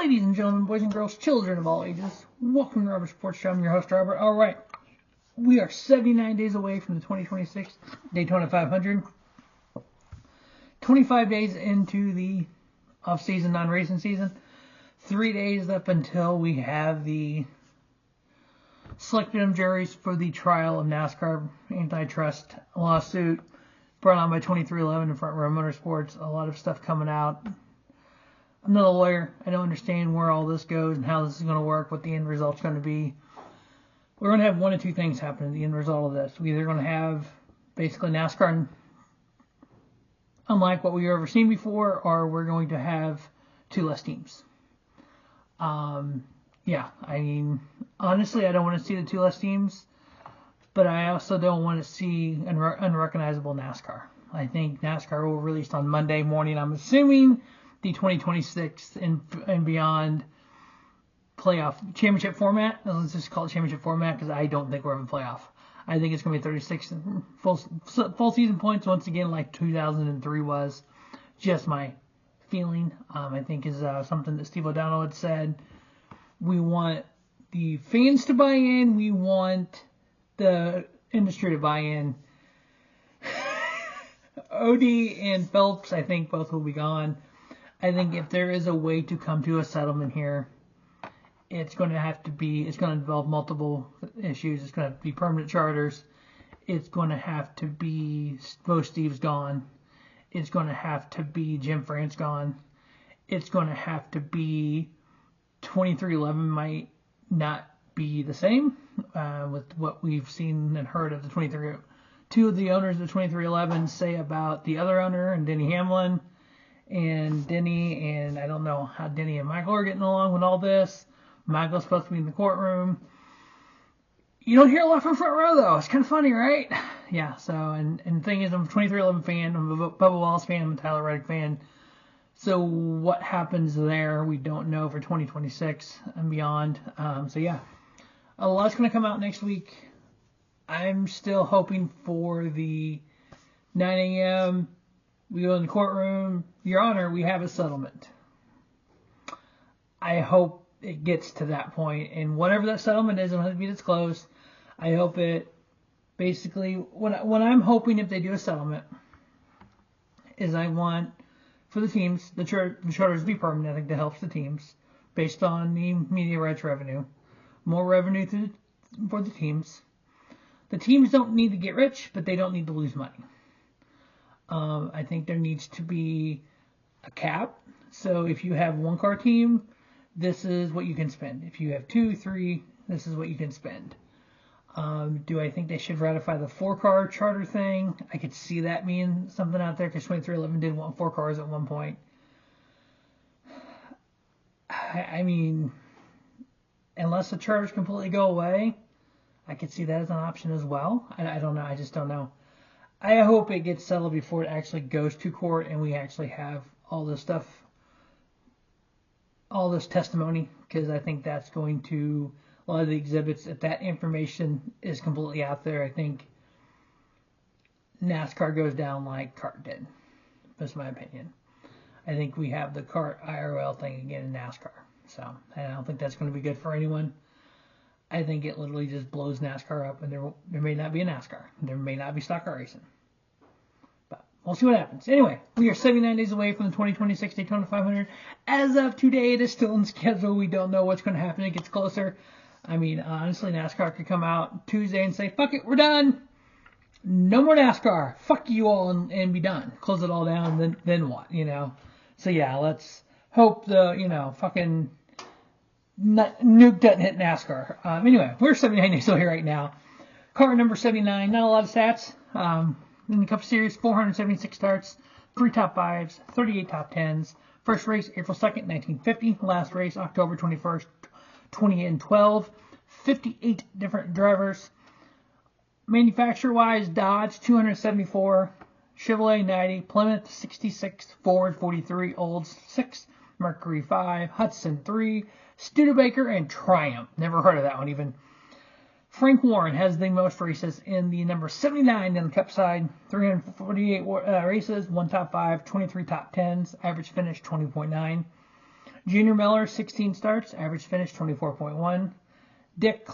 Ladies and gentlemen, boys and girls, children of all ages, welcome to Robert Sports Show. I'm your host, Robert. All right, we are 79 days away from the 2026 Daytona 500. 25 days into the off-season, non-racing season. 3 days up until we have the selected juries for the trial of NASCAR antitrust lawsuit brought on by 2311 and Front Row Motorsports. A lot of stuff coming out. I'm not a lawyer. I don't understand where all this goes and how this is going to work, what the end result's going to be. We're going to have one of two things happen in the end result of this. We're either going to have basically NASCAR unlike what we've ever seen before, or we're going to have two less teams. Yeah, I mean, honestly, I don't want to see the two less teams, but I also don't want to see unrecognizable NASCAR. I think NASCAR will release on Monday morning, I'm assuming, the 2026 and beyond playoff championship format. Let's just call it championship format because I don't think we're having a playoff. I think it's going to be 36 full season points once again, like 2003 was. Just my feeling. I think is something that Steve O'Donnell had said. We want the fans to buy in. We want the industry to buy in. OD and Phelps, I think both will be gone. I think if there is a way to come to a settlement here, it's going to involve multiple issues. It's going to be permanent charters. It's going to have to be both Steve's gone. It's going to have to be Jim France gone. It's going to have to be 2311 might not be the same with what we've seen and heard of the 23. Two of the owners of the 2311 say about the other owner and Denny Hamlin. And Denny, and I don't know how Denny and Michael are getting along with all this. Michael's supposed to be in the courtroom. You don't hear a lot from Front Row, though. It's kind of funny, right? Yeah, so, and the thing is, I'm a 2311 fan. I'm a Bubba Wallace fan. I'm a Tyler Reddick fan. So what happens there, we don't know for 2026 and beyond. So, yeah, a lot's going to come out next week. I'm still hoping for the 9 a.m., we go in the courtroom. Your Honor, we have a settlement. I hope it gets to that point. And whatever that settlement is, it has to be disclosed. I hope it basically, what I'm hoping if they do a settlement is I want for the teams, the charters to be permanent. I think that helps the teams based on the media rights revenue. More revenue for the teams. The teams don't need to get rich, but they don't need to lose money. I think there needs to be a cap. So if you have one car team, this is what you can spend. If you have 2, 3, this is what you can spend. Do I think they should ratify the 4-car charter thing? I could see that being something out there because 2311 did want 4 cars at one point. I mean, unless the charters completely go away, I could see that as an option as well. I don't know. I just don't know. I hope it gets settled before it actually goes to court and we actually have all this stuff, all this testimony, because I think that's going to, a lot of the exhibits, if that information is completely out there, I think NASCAR goes down like CART did. That's my opinion. I think we have the CART IRL thing again in NASCAR. So I don't think that's going to be good for anyone. I think it literally just blows NASCAR up, and there may not be a NASCAR. There may not be stock car racing. But we'll see what happens. Anyway, we are 79 days away from the 2026 Daytona 500. As of today, it is still in schedule. We don't know what's going to happen. It gets closer. I mean, honestly, NASCAR could come out Tuesday and say, fuck it, we're done. No more NASCAR. Fuck you all and be done. Close it all down, then what, you know? So, yeah, let's hope the, fucking nuke doesn't hit NASCAR. Anyway, we're 79 days away right now. Car number 79, not a lot of stats. In the Cup Series, 476 starts, 3 top 5s, 38 top 10s. First race, April 2nd, 1950. Last race, October 21st, 2012. 58 different drivers. Manufacturer-wise, Dodge, 274. Chevrolet, 90. Plymouth, 66. Ford, 43. Olds, 6. Mercury, 5. Hudson, 3. Studebaker and Triumph. Never heard of that one even. Frank Warren has the most races in the number 79 in the Cup side. 348 races, 1 top 5, 23 top 10s, average finish 20.9. Junior Miller, 16 starts, average finish 24.1. Dick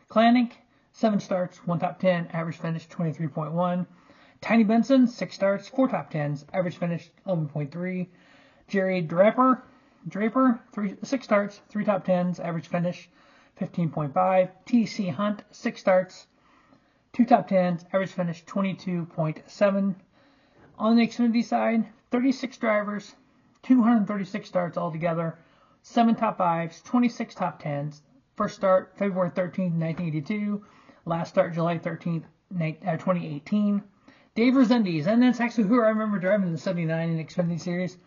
Klanick, 7 starts, 1 top 10, average finish 23.1. Tiny Benson, 6 starts, 4 top 10s, average finish 11.3. Jerry Draper, 6 starts, 3 top 10s, average finish 15.5. TC Hunt, 6 starts, 2 top 10s, average finish 22.7. On the Xfinity side, 36 drivers, 236 starts altogether, 7 top 5s, 26 top 10s. First start February 13th, 1982. Last start July 13th, 2018. Dave Rezendes, and that's actually who I remember driving in the 79 in the Xfinity Series.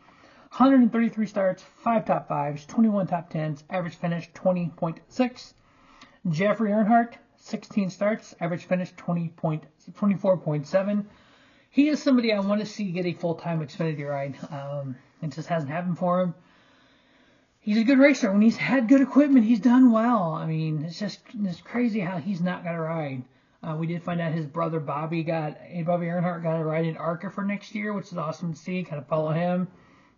133 starts, 5 top 5s, 21 top 10s, average finish 20.6. Jeffrey Earnhardt, 16 starts, average finish 24.7. He is somebody I want to see get a full-time Xfinity ride. It just hasn't happened for him. He's a good racer. When he's had good equipment, he's done well. I mean, it's crazy how he's not got a ride. We did find out his brother Bobby Earnhardt got a ride in ARCA for next year, which is awesome to see. Kind of follow him.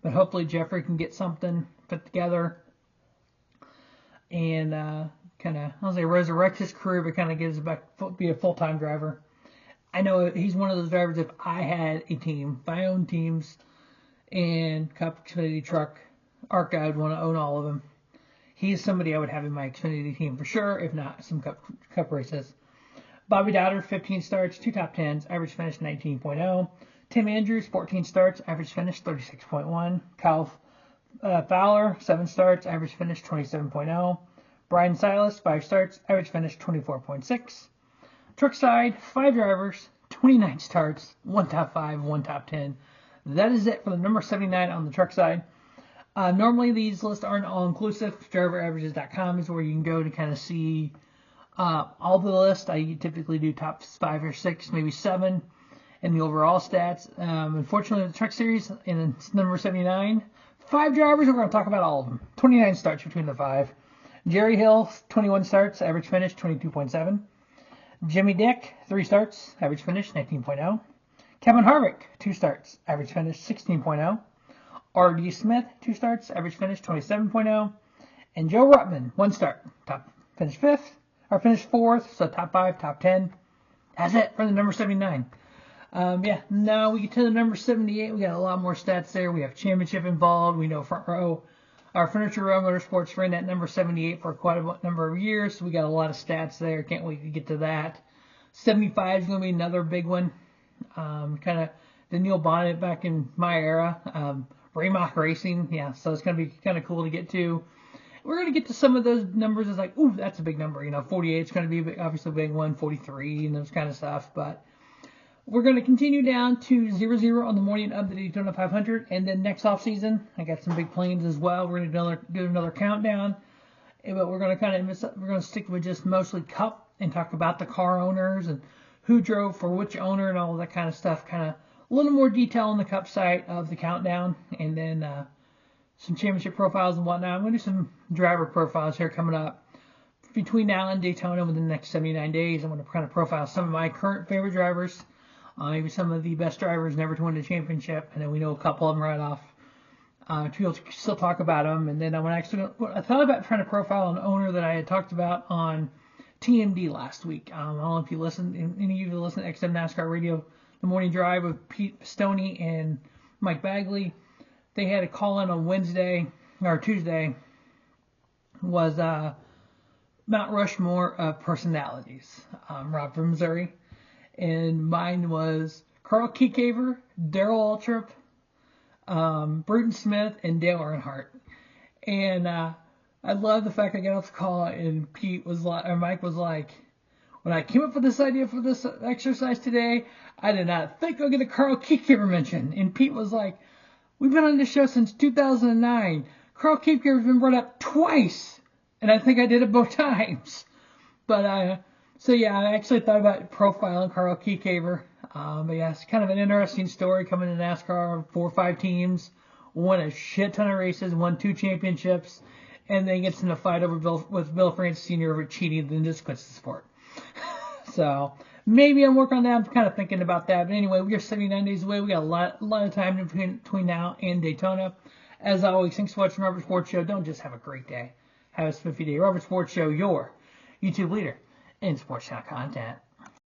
But hopefully Jeffrey can get something put together and kind of, I'll say, resurrect his career, but kind of get us back, be a full-time driver. I know he's one of those drivers, if I had a team, if I owned teams and Cup Xfinity truck, ARCA, I would want to own all of them. He is somebody I would have in my Xfinity team for sure, if not some Cup races. Bobby Dowder, 15 starts, 2 top 10s, average finish 19.0. Tim Andrews, 14 starts, average finish 36.1. Kyle Fowler, 7 starts, average finish 27.0. Brian Silas, 5 starts, average finish 24.6. Truck side, 5 drivers, 29 starts, 1 top 5, 1 top 10. That is it for the number 79 on the truck side. Normally these lists aren't all-inclusive. DriverAverages.com is where you can go to kind of see all the lists. I typically do top 5 or 6, maybe 7 in the overall stats. Unfortunately, the truck series in number 79, 5 drivers, we're going to talk about all of them. 29 starts between the 5. Jerry Hill, 21 starts, average finish 22.7. Jimmy Dick, 3 starts, average finish 19.0. Kevin Harvick, 2 starts, average finish 16.0. R.D. Smith, 2 starts, average finish 27.0. And Joe Ruttman, 1 start, finished 4th, so top 5, top 10. That's it for the number 79. Now we get to the number 78. We got a lot more stats there. We have championship involved. We know front row. Our Furniture Row Motorsports ran that number 78 for quite a number of years, so we got a lot of stats there. Can't wait to get to that. 75 is going to be another big one. Kind of the Neil Bonnet back in my era. Raymock Racing, so it's going to be kind of cool to get to. We're going to get to some of those numbers. It's like, ooh, that's a big number. 48 is going to be obviously a big one, 43 and those kind of stuff. But we're going to continue down to 0-0 on the morning of the Daytona 500. And then next off season, I got some big plans as well. We're going to do another countdown. But we're going to stick with just mostly Cup and talk about the car owners and who drove for which owner and all that kind of stuff. Kind of a little more detail on the Cup side of the countdown, and then some championship profiles and whatnot. I'm going to do some driver profiles here coming up between now and Daytona within the next 79 days. I'm going to kind of profile some of my current favorite drivers, maybe some of the best drivers never to win the championship, and then we know a couple of them right off. We'll still talk about them, and then I thought about trying to profile an owner that I had talked about on TMD last week. I don't know if you listened, any of you listen to XM NASCAR Radio, The Morning Drive with Pete Stoney and Mike Bagley. They had a call in on Tuesday, was Mount Rushmore of personalities. Rob from Missouri. And mine was Carl Kiekhaefer, Darrell Waltrip, Bruton Smith, and Dale Earnhardt. And I love the fact I got off the call and Mike was like, when I came up with this idea for this exercise today, I did not think I'd get a Carl Kiekhaefer mention. And Pete was like, we've been on this show since 2009. Carl Kiekhaefer's been brought up twice, and I think I did it both times. But I actually thought about profiling Carl Kiekhaefer. But it's kind of an interesting story coming to NASCAR. 4 or 5 teams, won a shit ton of races, won 2 championships, and then gets in a fight with Bill France Sr. over cheating, and then just quits the sport. So maybe I'm working on that. I'm kind of thinking about that. But anyway, we are 79 days away. We got a lot of time between now and Daytona. As always, thanks for watching Robert Sports Show. Don't just have a great day. Have a spiffy day. Robert Sports Show, your YouTube leader in sports channel content.